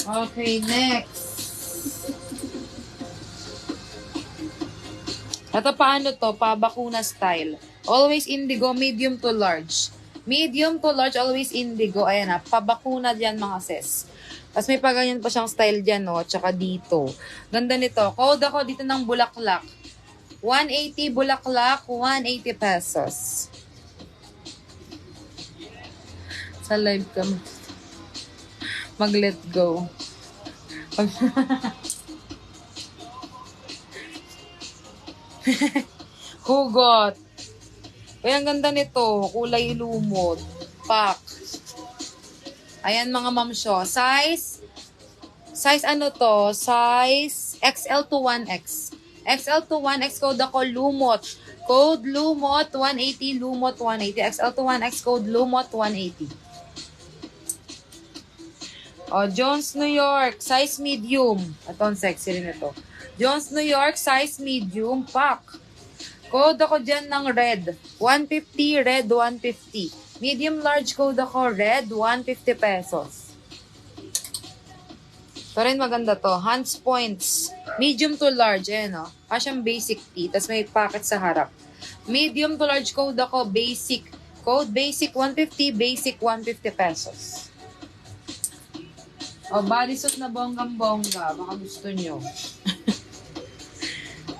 Okay, next. Ito paano to? Pabakuna style. Always indigo, medium to large. Medium to large, always indigo. Ayan na, pabakuna dyan mga sis. Tapos may paganyan pa siyang style dyan, no? Tsaka dito. Ganda nito. Code ako dito ng bulaklak. 180 bulaklak, 180 pesos. Sa live ka mag-let go. Hugot. Ay, ang ganda nito. Kulay lumot. Pack. Ayan mga mamsyo. Size ano to? Size XL to 1X. XL to 1X code ako lumot. Code lumot 180, lumot 180. XL to 1X code lumot 180. O, Jones New York, size medium. Ito ang sexy rin ito. Jones New York, size medium, pack. Code ako dyan ng red. 150, red 150. Medium large code ako, red 150 pesos. Ito rin maganda to. Hands points. Medium to large. Ayan o. Kasyang basic tee. Tapos may packet sa harap. Medium to large code ako, basic. Code basic 150, basic 150 pesos. O, bodysuit na bonggang-bongga. Baka gusto nyo.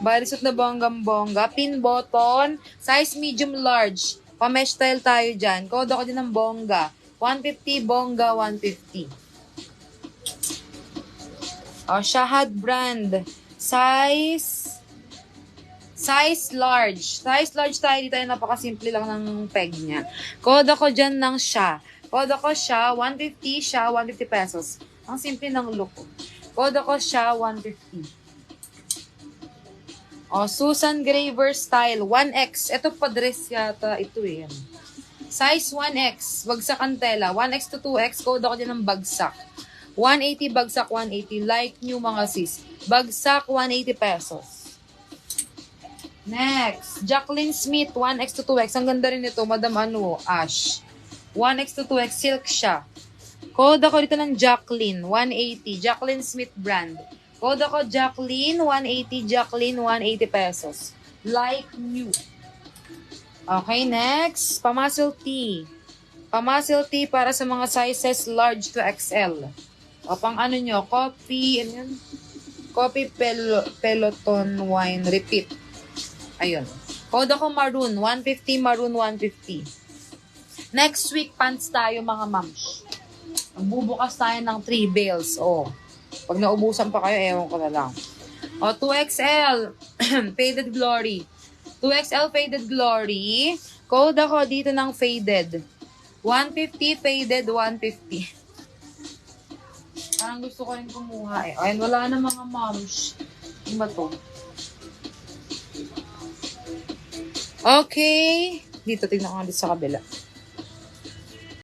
Bodysuit na bonggang-bongga. Pin button. Size medium large. Pa-mesh style tayo dyan. Code ako din ng bongga. 150, bongga 150. O, Shahad brand. Size large. Size large tayo dito. Ay, napakasimple lang ng peg niya. Code ako dyan ng siya. Code ako siya. 150, siya 150 pesos. Ang simple ng look. Code ako siya 150. O, Susan Graver style. 1X. Ito pa dress yata. Ito eh. Size 1X. Bagsak ang tela. 1X to 2X. Code ako dyan ng bagsak. 180 bagsak 180. Like new mga sis. Bagsak 180 pesos. Next. Jacqueline Smith. 1X to 2X. Ang ganda rin ito. Madam Ash. 1X to 2X. Silk siya. Code ako dito ng Jacqueline, 180. Jacqueline Smith brand. Code ako Jacqueline, 180. Jacqueline, 180 pesos. Like new. Okay, next. Pamasil tee. Pamasil tee para sa mga sizes large to XL. O, pang ano nyo, coffee, ano yun? Coffee Peloton wine repeat. Ayun. Code ako maroon, 150, maroon 150. Next week, pants tayo mga mams. Magbubukas tayo ng 3 bales. O, pag naubusan pa kayo, ewan ko na lang. O, 2XL, Faded Glory. 2XL Faded Glory. Code ako dito ng faded. 150, faded, 150. Parang gusto ko rin kumuha eh. Ayun, wala na mga moms. Ano ba to? Okay. Dito, tignan ko nga dito sa kabila.